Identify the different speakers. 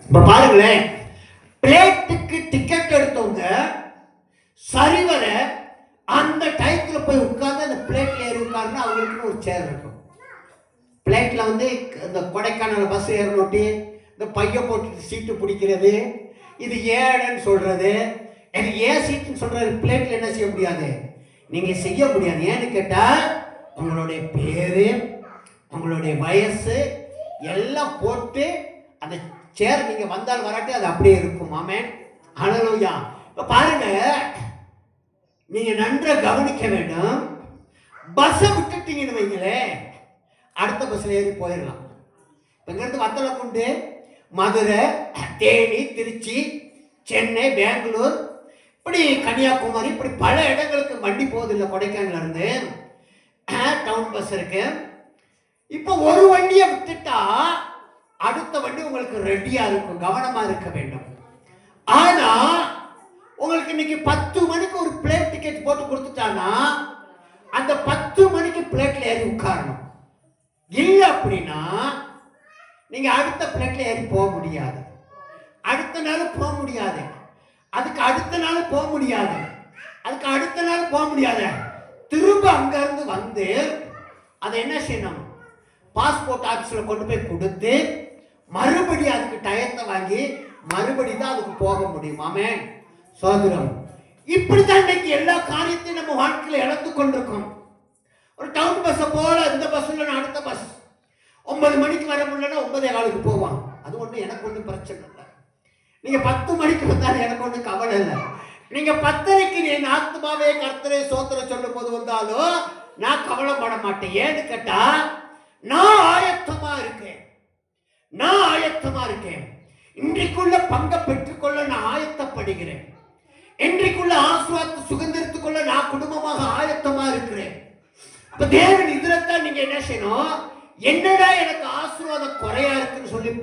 Speaker 1: இப்ப பாருங்களேன், பிளேட்டுக்கு டிக்கெட் எடுத்தவங்க சரிவர அந்த டயத்துல போய் உட்கார்ந்து அந்த பிளேட்ல ஏறி உட்கார்ந்து அவங்களுக்கு ஒரு சேர் இருக்கும். பிளேட்ல வந்து இந்த கொடைக்கானல் பஸ் ஏறனோட்டி இந்த பைய போட்டு சீட்டு பிடிக்கிறது, இது ஏடன்னு சொல்றது, எனக்கு ஏன் சீட்டுன்னு சொல்றது. பிளேட்ல என்ன செய்ய முடியாது, நீங்க செய்ய முடியாது. ஏன்னு கேட்டா உங்களுடைய பேரு, உங்களுடைய வயசு எல்லாம் போட்டு அந்த சேர் நீங்க வந்தால் வராட்டி அது அப்படியே இருக்கும். ஆமென், ஹல்லேலூயா. இப்ப பாருங்க, நீங்க நன்றாக கவனிக்க வேண்டும். பஸ்ஸை விட்டுட்டீங்கன்னு வைங்களே, அடுத்த பஸ்ல ஏறி போயிடலாம். இங்கிருந்து வத்தலை கொண்டு மதுரை, தேனி, திருச்சி, சென்னை, பெங்களூர், இப்படி கன்னியாகுமரி, இப்படி பல இடங்களுக்கு வண்டி போகுதில்லை. கொடைக்கானல்ல இருந்து டவுன் பஸ் இருக்கு. இப்போ ஒரு வண்டியை விட்டுட்டா அடுத்த வண்டி உங்களுக்கு ரெடியா இருக்கும். கவனமா இருக்க வேண்டும். ஆனா உங்களுக்கு இன்னைக்கு 10 மணிக்கு ஒரு பிளேட் டிக்கெட் போட்டு கொடுத்துட்டானா அந்த 10 மணிக்கு பிளேட்ல ஏறி உட்காரணும். இல்ல அப்படின்னா நீங்க அடுத்த பிளேட்ல ஏறி போக முடியாது. அடுத்த நாள் போக முடியாது. அதுக்கு அடுத்த நாள் போக முடியாது. அதுக்கு அடுத்த நாள் போக முடியாது. திரும்ப அங்க இருந்து வந்து அதை என்ன செய்யணும், பாஸ்போர்ட் ஆபீஸ்ல கொண்டு போய் கொடுத்து மறுபடியும் அதுக்கு டயத்தை வாங்கி மறுபடி தான் அதுக்கு போக முடியும். ஆமென், சோதரம். இப்படித்தான் இன்னைக்கு எல்லா காரியத்தையும் நம்ம வாழ்க்கையில் இழந்து கொண்டிருக்கோம். ஒரு டவுன் பஸ்ஸை போல இந்த பஸ் இல்லைன்னா அடுத்த பஸ் 9 மணிக்கு வர முடியலன்னா 9:15 போவான். அது ஒன்றும் எனக்கு ஒன்றும் பிரச்சனை இல்லை. நீங்க 10 மணிக்கு வந்தாலும் எனக்கு ஒன்றும் கவலை இல்லை. நீங்க 10:30க்கு என் ஆத்மாவே கர்த்தரை சோத்திரம் சொல்லும் போது வந்தாலும் நான் கவலைப்பட மாட்டேன். ஏன்னு கேட்டா நான் ஆயத்தமா இருக்கேன். நான் ஆயத்தமா இருக்கேன். இன்றைக்குள்ள பங்கை பெற்றுக்கொள்ள நான் ஆயத்தப்படுகிறேன். இன்றைக்குள்ள ஆசீர்வாதத்தை சுதந்திரத்துக் கொள்ள நான் குடும்பமாக ஆயத்தமா இருக்கிறேன். அப்ப தேவன் இதுலத்தான் நீங்க என்ன செய்யணும், என்னடா எனக்கு ஆசீர்வாதம் குறையா இருக்குன்னு சொல்லி